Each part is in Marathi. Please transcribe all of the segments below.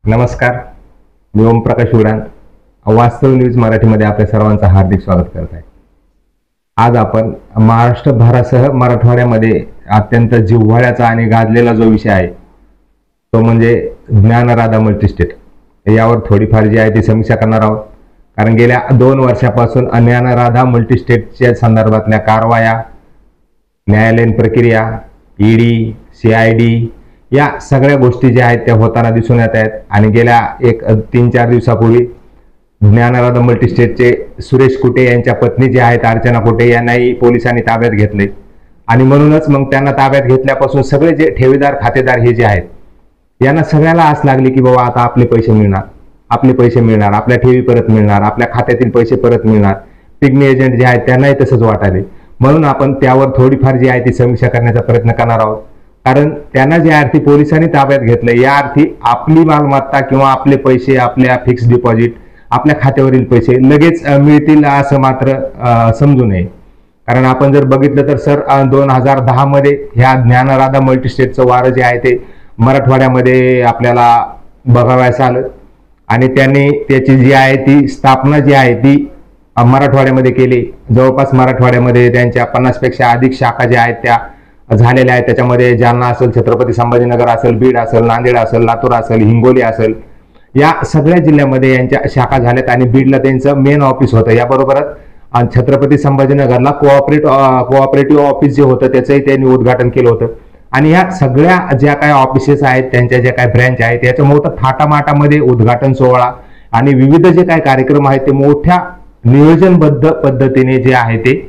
नमस्कार, मी ओमप्रकाश उडान वास्तव न्यूज मराठीमध्ये आपल्या सर्वांचं हार्दिक स्वागत करत आहे। आज आपण महाराष्ट्रभरासह मराठवाड्यामध्ये अत्यंत जिव्हाळ्याचा आणि गाजलेला जो विषय आहे तो म्हणजे ज्ञानराधा मल्टीस्टेट यावर थोडीफार जी आहे ती समीक्षा करणार आहोत। कारण गेल्या 2 वर्षापासून ज्ञानराधा मल्टीस्टेटच्या संदर्भातल्या कारवाया, न्यायालयीन प्रक्रिया, ईडी, सीआयडी या सगळ्या गोष्टी ज्या आहेत त्या होताना दिसून येत आहेत। आणि गेल्या 3-4 दिवसापूर्वी ज्ञानराधा मल्टीस्टेटचे सुरेश कुटे यांच्या पत्नी जे आहेत अर्चना कुटे यांनाही पोलिसांनी ताब्यात घेतले। आणि म्हणूनच मग त्यांना ताब्यात घेतल्यापासून सगळे जे ठेवीदार खातेदार हे जे आहेत यांना सगळ्याला आस लागली की बाबा आता आपले पैसे मिळणार, आपल्या ठेवी परत मिळणार, आपल्या खात्यातील पैसे परत मिळणार। पिग्मी एजंट जे आहेत त्यांनाही तसंच वाटायले, म्हणून आपण त्यावर थोडीफार जी आहे ती समीक्षा करण्याचा प्रयत्न करणार आहोत। कारण त्यांना जे अर्थी पोलिसांनी ताब्यात घेतलं या अर्थी आपली मालमत्ता किंवा आपले पैसे, आपल्या फिक्स डिपॉझिट, आपल्या खात्यावरील पैसे लगेच मिळतील असं मात्र समजू नये। कारण आपण जर बघितलं तर सर 2010 मध्ये ह्या ज्ञानराधा मल्टीस्टेटचं वारं जे आहे ते मराठवाड्यामध्ये आपल्याला बघावयास आलं आणि त्यांनी त्याची जी आहे ती स्थापना जी आहे ती मराठवाड्यामध्ये केली। जवळपास मराठवाड्यामध्ये त्यांच्या 50 पेक्षा अधिक शाखा ज्या आहेत त्या झालेल्या आहेत। त्याच्यामध्ये जालना असेल, छत्रपती संभाजीनगर असेल, बीड असेल, नांदेड असेल, लातूर असेल, हिंगोली असेल, या सगळ्या जिल्ह्यामध्ये यांच्या शाखा झाल्यात। आणि बीडला त्यांचं मेन ऑफिस होतं। याबरोबरच छत्रपती संभाजीनगरला कोऑपरेटिव्ह ऑफिस जे होतं त्याचंही त्यांनी उद्घाटन केलं होतं। आणि ह्या सगळ्या ज्या काही ऑफिसेस आहेत त्यांच्या ज्या काही ब्रँच आहेत याचं मोठं थाटामाटामध्ये उद्घाटन सोहळा आणि विविध जे काही कार्यक्रम आहेत ते मोठ्या नियोजनबद्ध पद्धतीने जे आहे ते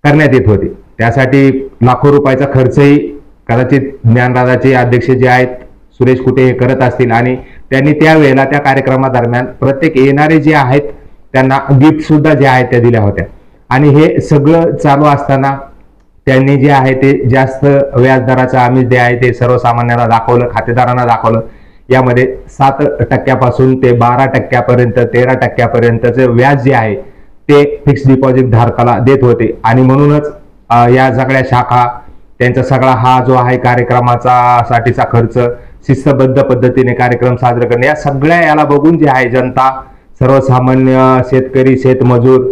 करण्यात येत होते। त्यासाठी लाखो रुपयाचा खर्चही कदाचित ज्ञानराधाचे अध्यक्ष जे आहेत सुरेश कुटे हे करत असतील। आणि त्यांनी त्यावेळेला त्या कार्यक्रमादरम्यान प्रत्येक येणारे जे आहेत त्यांना गिफ्ट सुद्धा जे आहेत त्या दिल्या होत्या। आणि हे सगळं चालू असताना त्यांनी जे आहे ते जास्त व्याजदराचं आमिष जे आहे ते सर्वसामान्यांना दाखवलं, खातेदारांना दाखवलं। यामध्ये 7% पासून ते 12% 13% व्याज जे आहे ते फिक्स डिपॉझिट धारकाला देत होते। आणि म्हणूनच या सगळ्या शाखा, त्यांचा सगळा हा जो आहे कार्यक्रमाचा साठीचा खर्च, शिस्तबद्ध पद्धतीने कार्यक्रम साजरे करणे, या सगळ्या याला बघून जे आहे जनता, सर्वसामान्य शेतकरी, शेतमजूर,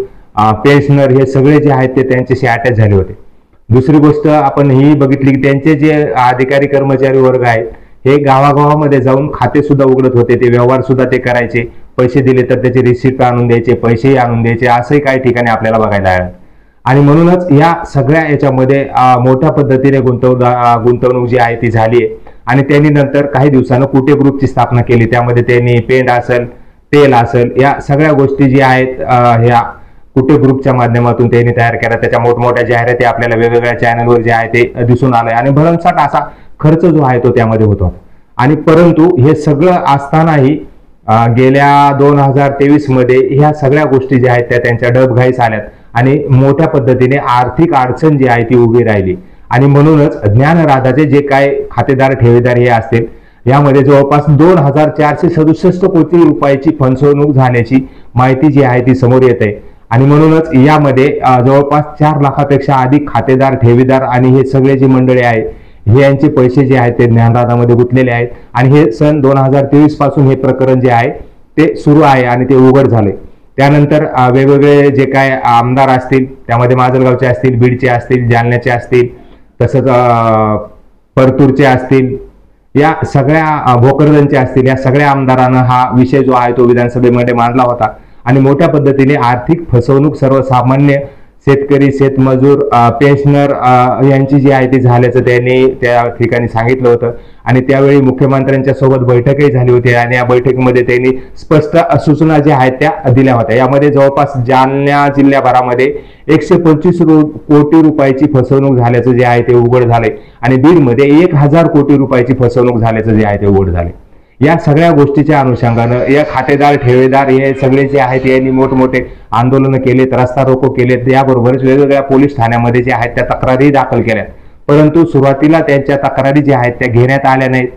पेन्शनर हे सगळे जे आहेत ते त्यांच्याशी अटॅच झाले होते। दुसरी गोष्ट आपण ही बघितली की त्यांचे जे अधिकारी कर्मचारी वर्ग आहेत हे गावागावामध्ये जाऊन खाते सुद्धा उघडत होते, ते व्यवहार सुद्धा ते करायचे। पैसे दिले तर त्याचे रिसिप्ट आणून द्यायचे, पैसेही आणून द्यायचे, असंही काही ठिकाणी आपल्याला बघायला आहे। आणि म्हणूनच या सगळ्या याच्यामध्ये मोठ्या पद्धतीने गुंतवणूक जी आहे ती झाली आहे। आणि त्यांनी नंतर काही दिवसानं कुटे ग्रुपची स्थापना केली। त्यामध्ये त्यांनी पेंड असेल, तेल असेल, या सगळ्या गोष्टी जी आहेत ह्या कुटे ग्रुपच्या माध्यमातून त्यांनी तयार केल्या। त्याच्या मोठमोठ्या जाहिराती आपल्याला वेगवेगळ्या चॅनलवर जे आहे ते दिसून आलंय आणि भरमसाठ असा खर्च जो आहे तो त्यामध्ये होतो। आणि परंतु हे सगळं असतानाही गेल्या 2023 मध्ये ह्या सगळ्या गोष्टी ज्या आहेत त्या त्यांच्या डबघाईस आल्यात आणि मोठ्या पद्धतीने आर्थिक अडचण जी आहे ती उभी राहिली। आणि म्हणूनच ज्ञानराधाचे जे काय खातेदार ठेवीदार हे असतील यामध्ये जवळपास 2467 कोटी रुपयाची फसवणूक झाल्याची माहिती जी आहे ती समोर येत आहे। आणि म्हणूनच यामध्ये जवळपास 4 लाखापेक्षा अधिक खातेदार, ठेवीदार आणि हे सगळे जे मंडळी आहेत हे यांचे पैसे जे आहेत ते ज्ञानराधामध्ये गुंतलेले आहेत। आणि हे सन 2023 पासून हे प्रकरण जे आहे ते सुरू आहे आणि ते उघड झाले। त्यानंतर वेगवेगळे जे काय आमदार असतील त्यामध्ये माजलगावचे असतील, बीडचे असतील, जालन्याचे असतील, तसंच परतूरचे असतील, या सगळ्या भोकरदनचे असतील, या सगळ्या आमदारांना हा विषय जो आहे तो विधानसभेमध्ये मांडला होता। आणि मोठ्या पद्धतीने आर्थिक फसवणूक सर्वसामान्य शेतकरी, शेतमजूर, पेन्शनर यांची जी आहे ती झाल्याचं त्यांनी त्या ठिकाणी सांगितलं होतं। आणि त्यावेळी मुख्यमंत्र्यांच्या सोबत बैठकही झाली होती आणि या बैठकीमध्ये त्यांनी स्पष्ट सूचना ज्या आहेत त्या दिल्या होत्या। यामध्ये जवळपास जालना जिल्ह्याभरामध्ये 125 कोटी रुपयाची फसवणूक झाल्याचं जे आहे ते उघड झाले आणि बीडमध्ये 1000 कोटी रुपयाची फसवणूक झाल्याचं जे आहे ते उघड झाले। या सगळ्या गोष्टीच्या अनुषंगानं या खातेदार, ठेवीदार हे सगळे जे आहेत यांनी मोठमोठे आंदोलनं केलेत, रस्ता रोको केलेत, याबरोबरच वेगवेगळ्या पोलीस ठाण्यामध्ये जे आहेत त्या तक्रारी दाखल केल्यात। परंतु सुरुवातीला त्यांच्या तक्रारी ज्या आहेत त्या घेण्यात आल्या नाहीत,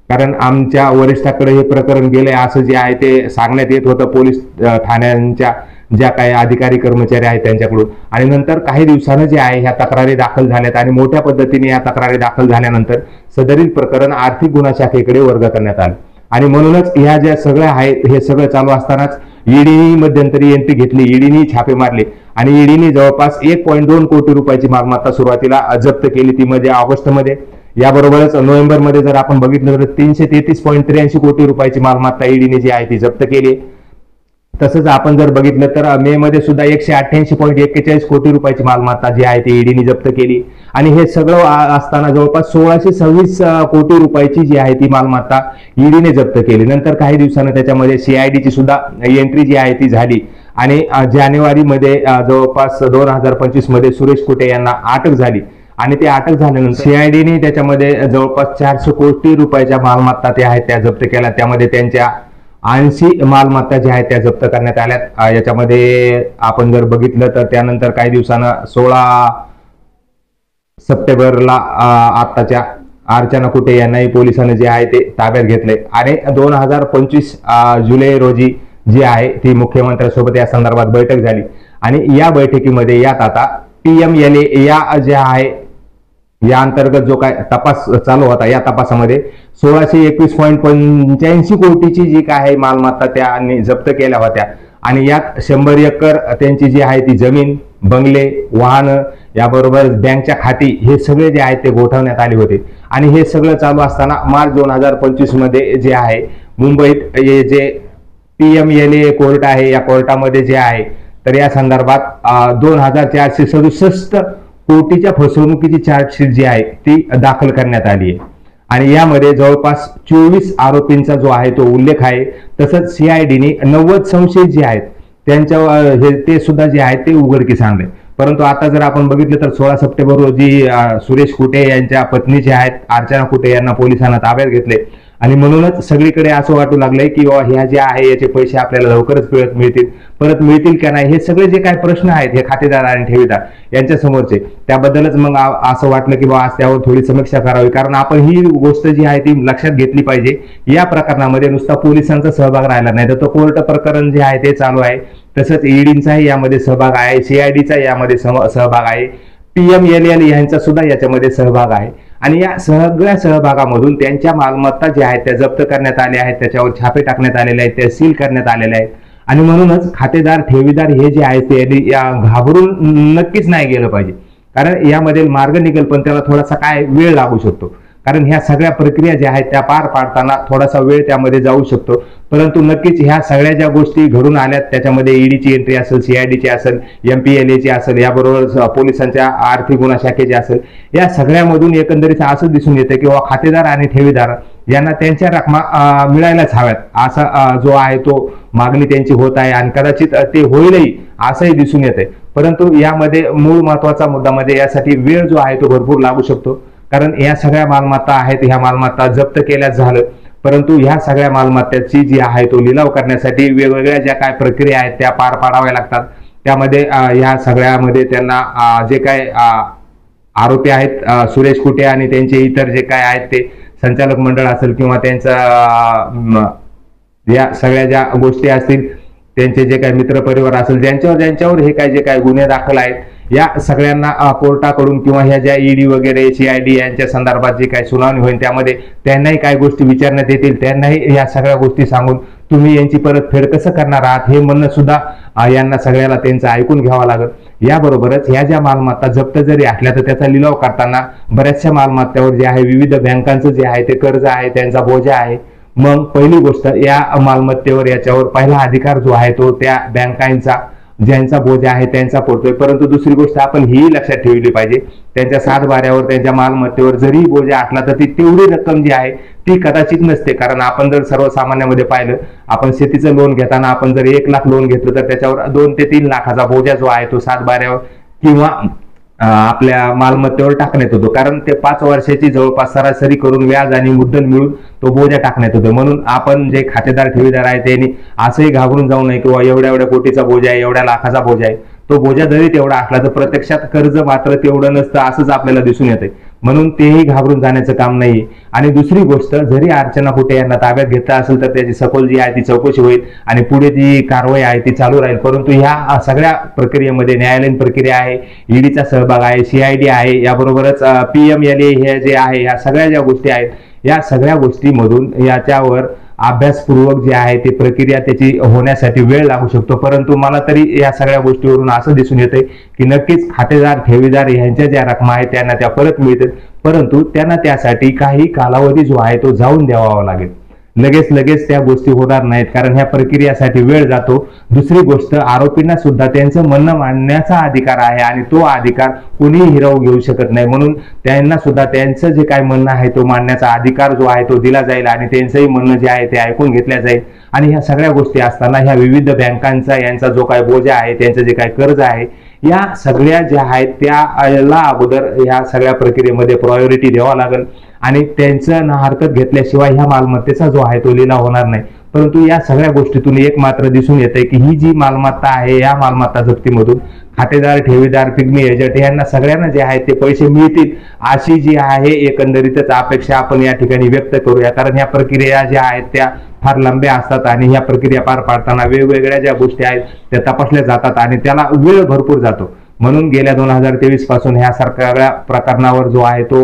कारण आमच्या वरिष्ठाकडे हे प्रकरण गेले असं जे आहे ते सांगण्यात येत होतं पोलीस ठाण्यांच्या ज्या काही अधिकारी कर्मचारी आहेत त्यांच्याकडून। आणि नंतर काही दिवसानं जे आहे ह्या तक्रारी दाखल झाल्यात आणि मोठ्या पद्धतीने या तक्रारी दाखल झाल्यानंतर सदरील प्रकरण आर्थिक गुन्हा शाखेकडे वर्ग करण्यात आले। आणि म्हणूनच ह्या ज्या सगळ्या आहेत हे सगळं चालू असतानाच ईडीनी मध्यंतरी एंट्री घेतली, ईडीनी छापे मारले आणि ईडीनी जवळपास 1.2 कोटी रुपयाची मालमत्ता सुरुवातीला जप्त केली, ती म्हणजे ऑगस्टमध्ये. याबरोबरच नोव्हेंबरमध्ये जर आपण बघितलं तर 333.83 कोटी रुपयाची मालमत्ता ईडीने जी आहे ती जप्त केली. तसंच आपण जर बघितलं तर मे मध्ये सुद्धा 188.41 कोटी रुपयाची मालमत्ता जी आहे ती ईडीने जप्त केली. आणि हे सगळं असताना जवळपास 1626 कोटी रुपयाची जी आहे ती मालमत्ता ईडीने जप्त केली. नंतर काही दिवसांनी त्याच्यामध्ये सीआयडीची सुद्धा एंट्री जी आहे ती झाली आणि जानेवारीमध्ये जवळपास 2025 मध्ये सुरेश कुटे यांना अटक झाली. आणि ते अटक झाल्यानंतर सीआयडीने त्याच्यामध्ये जवळपास 400 कोटी रुपयाच्या मालमत्ता त्या आहेत त्या जप्त केल्या. त्यामध्ये त्यांच्या 80 मालमत्ता ज्या आहेत त्या जप्त करण्यात आल्यात. याच्यामध्ये आपण जर बघितलं तर त्यानंतर काही दिवसानं 16 सप्टेंबरला आताच्या अर्चना कुटे यांनाही पोलिसांनी जे आहे ते ताब्यात घेतले आणि 2025 जुलै रोजी जी आहे ती मुख्यमंत्र्यांसोबत या संदर्भात बैठक झाली. आणि या बैठकीमध्ये यात आता PMLA या ज्या आहे या अंतर्गत जो काय तपास चालू होता या तपासामध्ये 1621.85 कोटीची जी काय आहे मालमत्ता त्यांनी जप्त केल्या होत्या. आणि यात 100 एकर त्यांची जी आहे ती जमीन, बंगले, वाहनं, याबरोबर बँकच्या खाती हे सगळे जे आहेत ते गोठवण्यात आले होते. आणि हे सगळं चालू असताना मार्च 2025 मध्ये जे आहे मुंबईत जे PMLA कोर्ट आहे या कोर्टामध्ये जे आहे तर या संदर्भात 2467 कोटीच्या फसवणुकीची चार्जशीट जी आहे ती दाखल करण्यात आली आहे. आणि यामध्ये जवळपास 24 आरोपींचा जो आहे तो उल्लेख आहे. तसंच सीआयडीने 90 संशयित जे आहेत त्यांच्या ते सुद्धा जे आहेत ते उघडकीस आणले. परंतु आता जर आपण बघितलं तर 16 सप्टेंबर रोजी सुरेश कुटे यांच्या पत्नी जे आहेत अर्चना कुटे यांना पोलिसांना ताब्यात घेतले. आणि म्हणूनच सगळीकडे असं वाटू लागलंय की ह्या ज्या आहे याचे पैसे आपल्याला लवकरच परत मिळतील का नाही, हे सगळे जे काही प्रश्न आहेत हे खातेदार आणि ठेवीदार यांच्या समोरचे, त्याबद्दलच मग असं वाटलं की आज त्यावर थोडी समीक्षा करावी. कारण आपण ही गोष्ट जी आहे ती लक्षात घेतली पाहिजे. या प्रकरणामध्ये नुसता पोलिसांचा सहभाग राहिला नाही तर तो कोर्ट प्रकरण जे आहे ते चालू आहे. तसंच ईडीचाही यामध्ये सहभाग आहे, सीआयडीचा यामध्ये सहभाग आहे, PMLA यांचा सुद्धा याच्यामध्ये सहभाग आहे. आणि या सगळ्या सहभागामधून त्यांच्या मालमत्ता ज्या आहेत त्या जप्त करण्यात आल्या आहेत, त्याच्यावर छापे टाकण्यात आलेले आहेत, त्या सील करण्यात आलेले आहेत. आणि म्हणूनच खातेदार ठेवीदार हे जे आहेत ते घाबरून नक्कीच नाही गेलं पाहिजे. कारण यामध्ये मार्ग निघेल पण त्याला थोडासा काय वेळ लागू शकतो. कारण ह्या सगळ्या प्रक्रिया ज्या आहेत त्या पार पाडताना थोडासा वेळ त्यामध्ये जाऊ शकतो. परंतु नक्कीच ह्या सगळ्या ज्या गोष्टी घडून आल्यात त्याच्यामध्ये ईडीची एंट्री असेल, सीआयडीची असेल, MPLAची असेल, याबरोबर पोलिसांच्या आर्थिक गुन्हा शाखेची असेल, या सगळ्यामधून एकंदरीत असं दिसून येतं की खातेदार आणि ठेवीदार यांना त्यांच्या रकमा मिळायलाच हव्यात असा जो आहे तो मागणी त्यांची होत आहे. आणि कदाचित ते होईलही असंही दिसून येतंय. परंतु यामध्ये मूळ महत्वाचा मुद्दा म्हणजे यासाठी वेळ जो आहे तो भरपूर लागू शकतो. कारण या सगळ्या मालमत्ता आहेत, ह्या मालमत्ता जप्त केल्या झालं. परंतु ह्या सगळ्या मालमत्तेची जी आहे तो लिलाव करण्यासाठी वेगवेगळ्या ज्या काय प्रक्रिया आहेत त्या पार पाडाव्या लागतात. त्यामध्ये ह्या सगळ्यामध्ये त्यांना जे काय आरोपी आहेत सुरेश कुटे आणि त्यांचे इतर जे काय आहेत ते संचालक मंडळ असेल किंवा त्यांचा या सगळ्या ज्या गोष्टी असतील, त्यांचे जे काही मित्रपरिवार असेल, ज्यांच्यावर हे काय जे काय गुन्हे दाखल आहेत, या सगळ्यांना कोर्टाकडून किंवा ह्या ज्या ईडी वगैरे सीआयडी यांच्या संदर्भात जे काही सुनावणी होईल त्यामध्ये त्यांनाही काही गोष्टी विचारण्यात येतील. त्यांनाही या सगळ्या गोष्टी सांगून तुम्ही यांची परतफेड कसं करणार आहात हे म्हणणं सुद्धा यांना सगळ्याला त्यांचं ऐकून घ्यावं लागेल. याबरोबरच ह्या ज्या मालमत्ता जप्त जरी असल्या तर त्याचा लिलाव करताना बऱ्याचशा मालमत्तेवर जे आहे विविध बँकांचं जे आहे ते कर्ज आहे, त्यांचा बोजा आहे. मग पहिली गोष्ट या मालमत्तेवर याच्यावर पहिला अधिकार जो आहे तो त्या बँकांचा ज्यांचा बोजा आहे त्यांचा पडतोय. परंतु दुसरी गोष्ट आपण ही लक्षात ठेवली पाहिजे, त्यांच्या 7 बाऱ्यावर त्यांच्या मालमत्तेवर जरी बोजा असला तर ती तेवढी रक्कम जी आहे ती कदाचित नसते. कारण आपण जर सर्वसामान्यामध्ये पाहिलं, आपण शेतीचं लोन घेताना आपण जर 1 लाख लोन घेतलं तर त्याच्यावर 2 ते 3 लाखाचा बोजा जो आहे तो 7 बाऱ्यावर किंवा आपल्या मालमत्तेवर टाकण्यात येतो. कारण ते 5 वर्षाची जवळपास सरासरी करून व्याज आणि मुद्दल मिळून तो बोजा टाकण्यात येतो. म्हणून आपण जे खातेदार ठेवीदार आहे त्यांनी असंही घाबरून जाऊ नये किंवा एवढ्या कोटीचा बोजा आहे, एवढ्या लाखाचा बोजा आहे. तो बोजा जरी तेवढा असला तर प्रत्यक्षात कर्ज मात्र तेवढं नसतं असंच आपल्याला दिसून येते. म्हणून तेही घाबरून जाण्याचं काम नाही. आणि दुसरी गोष्ट, जरी अर्चना कुटे यांना ताब्यात घेतलं असेल तर त्याची सखोल जी आहे ती चौकशी होईल आणि पुढे जी कारवाई आहे ती चालू राहील. परंतु ह्या सगळ्या प्रक्रियेमध्ये न्यायालयीन प्रक्रिया आहे, ईडीचा सहभाग आहे, सीआयडी आहे, याबरोबरच PMLA हे जे आहे, या सगळ्या ज्या गोष्टी आहेत या सगळ्या गोष्टीमधून याच्यावर अभ्यासपूर्वक जे आहे ते प्रक्रिया त्याची होण्यासाठी वेळ लागू शकतो, परंतु मला तरी या सगळ्या गोष्टीवरून असं दिसून येतंय की नक्कीच खातेदार ठेवीदार यांच्या ज्या रकमा आहेत त्यांना त्या परत मिळतील, परंतु त्यांना त्यासाठी काही कालावधी जो आहे तो जाऊन द्यावा लागेल. लगेच त्या गोष्टी होणार नाहीत, कारण ह्या प्रक्रियासाठी वेळ जातो. दुसरी गोष्ट, आरोपींना सुद्धा त्यांचं म्हणणं मांडण्याचा अधिकार आहे आणि तो अधिकार कोणीही हिरावून घेऊ शकत नाही, म्हणून त्यांना सुद्धा त्यांचं जे काय म्हणणं आहे तो मांडण्याचा अधिकार जो आहे तो दिला जाईल आणि त्यांचंही म्हणणं जे आहे ते ऐकून घेतल्या जाईल. आणि ह्या सगळ्या गोष्टी असताना ह्या विविध बँकांचा यांचा जो काय बोजा आहे, त्यांचं जे काय कर्ज आहे, या सगळ्या ज्या आहेत त्याला अगोदर ह्या सगळ्या प्रक्रियेमध्ये प्रायोरिटी द्यावा लागेल आणि त्यांचं हरकत घेतल्याशिवाय ह्या मालमत्तेचा जो आहे तो लिलाव होणार नाही. परंतु या सगळ्या गोष्टीतून एक मात्र दिसून येतंय की ही जी मालमत्ता आहे या मालमत्ता जप्तीमधून खातेदार ठेवीदार पिग्मी एजंट यांना सगळ्यांना जे आहे ते पैसे मिळतील अशी जी आहे एकंदरीतच अपेक्षा आपण या ठिकाणी व्यक्त करूया, कारण ह्या प्रक्रिया ज्या आहेत त्या फार लंब्या असतात आणि ह्या प्रक्रिया पार पाडताना वेगवेगळ्या ज्या गोष्टी आहेत त्या तपासल्या जातात आणि त्याला वेळ भरपूर जातो. म्हणून गेल्या 2023 पासून ह्या सगळ्या प्रकरणावर जो आहे तो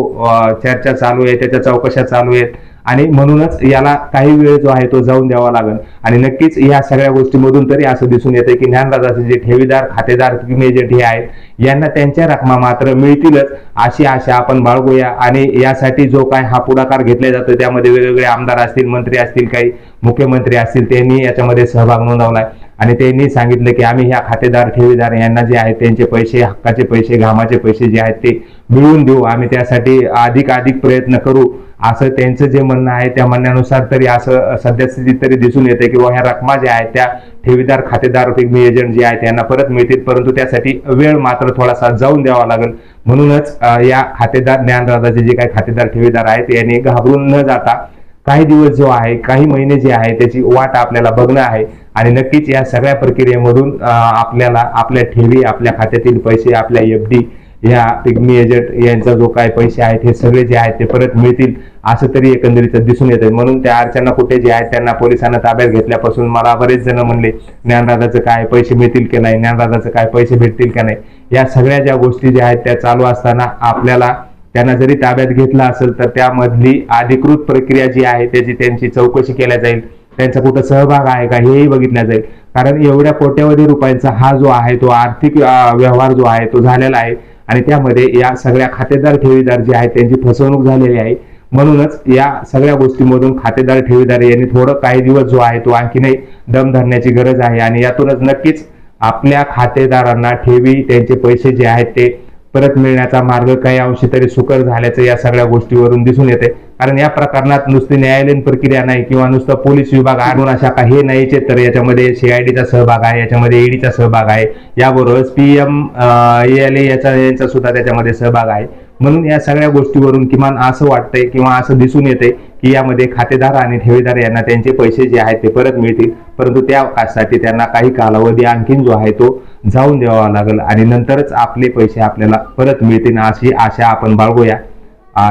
चर्चा चालू आहे, त्याच्या चौकशा चालू आहेत आणि म्हणूनच याला काही वेळ जो आहे तो जाऊन द्यावा लागेल. आणि नक्कीच या सगळ्या गोष्टीमधून तरी असं दिसून येते की ज्ञानराजाचे जे ठेवीदार खातेदार पिग्मी एजंट हे आहेत यांना त्यांच्या रकमा मात्र मिळतीलच अशी आशा आपण बाळगूया. आणि यासाठी जो काय हा पुढाकार घेतला जातो त्यामध्ये वेगवेगळे आमदार असतील, मंत्री असतील, काही मुख्यमंत्री असतील, त्यांनी याच्यामध्ये सहभाग नोंदवलाय आणि त्यांनी सांगितलं की आम्ही ह्या खातेदार ठेवीदार यांना जे आहेत त्यांचे पैसे, हक्काचे पैसे, घामाचे पैसे जे आहेत ते मिळवून देऊ, आम्ही त्यासाठी अधिक प्रयत्न करू असं त्यांचं जे म्हणणं आहे. त्या म्हणण्यानुसार तरी असं सद्यस्थितीत तरी दिसून येते की ह्या रकमा ज्या आहेत त्या ठेवीदार खातेदार पिग्मी एजंट जे आहेत त्यांना परत मिळतील, परंतु त्यासाठी वेळ मात्र थोडासा जाऊन द्यावा लागेल. म्हणूनच या खातेदार ज्ञानराजाचे जे काही खातेदार ठेवीदार आहेत यांनी घाबरून न जाता काही दिवस जो आहे, काही महिने जे आहे त्याची वाट आपल्याला बघणं आहे आणि नक्कीच या सगळ्या प्रक्रियेमधून आपल्याला आपल्या ठेवी, आपल्या खात्यातील पैसे, आपल्या FD या पिग्मी एजंट यांचा जो काय पैसे आहेत हे सगळे जे आहेत ते परत मिळतील असं तरी एकंदरीत दिसून येते. म्हणून त्या अर्चना कुठे जे आहेत त्यांना पोलिसांना ताब्यात घेतल्यापासून मला बरेच जण म्हणले ज्ञानराजाचं काय पैसे मिळतील की नाही, ज्ञानराजाचं काय पैसे भेटतील का नाही. या सगळ्या ज्या गोष्टी ज्या आहेत त्या चालू असताना आपल्याला त्यांना जरी ताब्यात घेतलं असेल तर त्यामधली अधिकृत प्रक्रिया जी आहे त्यांची चौकशी केल्या जाईल, त्यांचा कुठं सहभाग आहे का हेही बघितलं जाईल. कारण एवढ्या कोट्यवधी रुपयांचा हा जो आहे तो आर्थिक व्यवहार जो आहे तो झालेला आहे आणि त्यामध्ये या सगळ्या खातेदार ठेवीदार जे आहेत त्यांची फसवणूक झालेली आहे. म्हणूनच या सगळ्या गोष्टीमधून खातेदार ठेवीदार यांनी थोडं काही दिवस जो आहे तो आणखीनही दम धरण्याची गरज आहे आणि यातूनच नक्कीच आपल्या खातेदारांना ठेवी, त्यांचे पैसे जे आहेत ते परत मिळण्याचा मार्ग काही अंशी तरी सुकर झाल्याचं या सगळ्या गोष्टीवरून दिसून येते. कारण या प्रकरणात नुसती न्यायालयीन प्रक्रिया नाही किंवा नुसतं पोलीस विभाग, गुन्हा शाखा हे नाहीचे, तर याच्यामध्ये CIDचा सहभाग आहे, याच्यामध्ये EDचा सहभाग आहे, याबरोबरच PMLA यांचा सुद्धा त्याच्यामध्ये सहभाग आहे. म्हणून या सगळ्या गोष्टीवरून किमान असं वाटतंय किंवा असं दिसून येते की यामध्ये खातेदार आणि ठेवीदार यांना त्यांचे पैसे जे आहेत ते परत मिळतील, परंतु त्यासाठी त्यांना काही कालावधी आणखीन जो आहे तो जाऊन द्यावा लागेल आणि नंतरच आपले पैसे आपल्याला परत मिळतील अशी आशा आपण बाळगूया.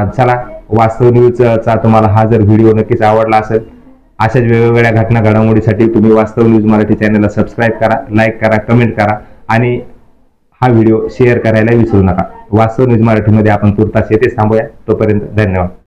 चला, वास्तव न्यूजचा तुम्हाला हा जर व्हिडिओ नक्कीच आवडला असेल, अशाच वेगवेगळ्या घटना घडामोडीसाठी तुम्ही वास्तव न्यूज मराठी चॅनलला सबस्क्राईब करा, लाईक करा, कमेंट करा आणि हा व्हिडिओ शेअर करायला विसरू नका. वास्तव न्यूज मराठीमध्ये आपण तुर्तास येथेच थांबूया. तोपर्यंत धन्यवाद.